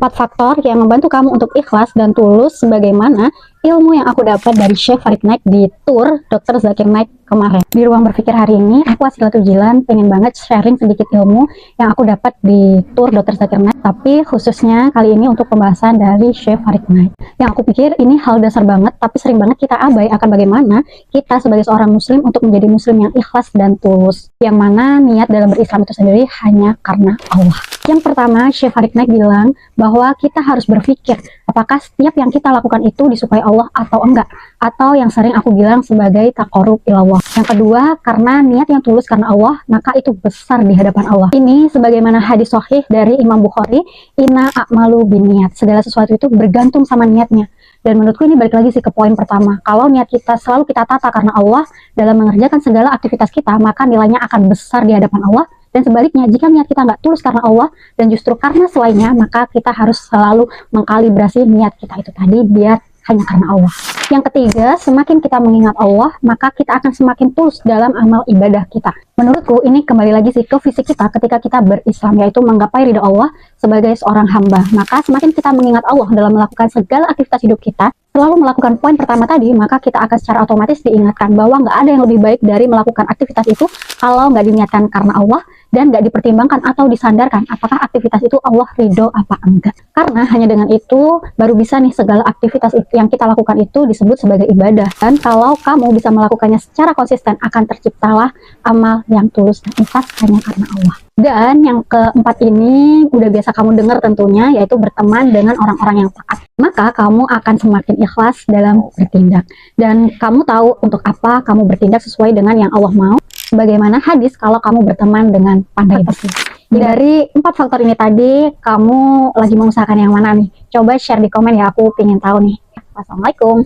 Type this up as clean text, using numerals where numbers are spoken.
4 faktor yang membantu kamu untuk ikhlas dan tulus sebagaimana ilmu yang aku dapat dari Syekh Farid Naik di tour Dr. Zakir Naik kemarin. Di ruang berpikir hari ini, aku Asilatul Jilan pengen banget sharing sedikit ilmu yang aku dapat di tour Dr. Zakir Naik, tapi khususnya kali ini untuk pembahasan dari Syekh Farid Naik. Yang aku pikir ini hal dasar banget, tapi sering banget kita abai akan bagaimana kita sebagai seorang muslim untuk menjadi muslim yang ikhlas dan tulus. Yang mana niat dalam berislam itu sendiri hanya karena Allah. Yang pertama, Syekh Farid Naik bilang bahwa kita harus berpikir apakah setiap yang kita lakukan itu disukai Allah atau enggak, atau yang sering aku bilang sebagai taqarrub ilallah. Yang kedua, karena niat yang tulus karena Allah, maka itu besar di hadapan Allah. Ini sebagaimana hadis sahih dari Imam Bukhari, inna a'malu binniat, segala sesuatu itu bergantung sama niatnya. Dan menurutku ini balik lagi sih ke poin pertama, kalau niat kita selalu kita tata karena Allah dalam mengerjakan segala aktivitas kita, maka nilainya akan besar di hadapan Allah. Dan sebaliknya, jika niat kita nggak tulus karena Allah dan justru karena selainnya, maka kita harus selalu mengkalibrasi niat kita itu tadi biar hanya karena Allah. Yang ketiga, semakin kita mengingat Allah, maka kita akan semakin tulus dalam amal ibadah kita. Menurutku ini kembali lagi sih ke fisik kita ketika kita berislam, yaitu menggapai ridha Allah sebagai seorang hamba. Maka semakin kita mengingat Allah dalam melakukan segala aktivitas hidup kita, selalu melakukan poin pertama tadi, maka kita akan secara otomatis diingatkan bahwa nggak ada yang lebih baik dari melakukan aktivitas itu kalau nggak diniatkan karena Allah dan nggak dipertimbangkan atau disandarkan apakah aktivitas itu Allah ridho apa enggak. Karena hanya dengan itu baru bisa nih segala aktivitas yang kita lakukan itu disebut sebagai ibadah. Dan kalau kamu bisa melakukannya secara konsisten, akan terciptalah amal yang tulus dan ikhlas hanya karena Allah. Dan yang keempat ini udah biasa kamu dengar tentunya, yaitu berteman dengan orang-orang yang taat. Maka kamu akan semakin ikhlas dalam bertindak. Dan kamu tahu untuk apa kamu bertindak sesuai dengan yang Allah mau. Bagaimana hadis kalau kamu berteman dengan pandai besi. Dari 4 faktor ini tadi, kamu lagi mengusahakan yang mana nih? Coba share di komen ya, aku pengen tahu nih. Wassalamualaikum.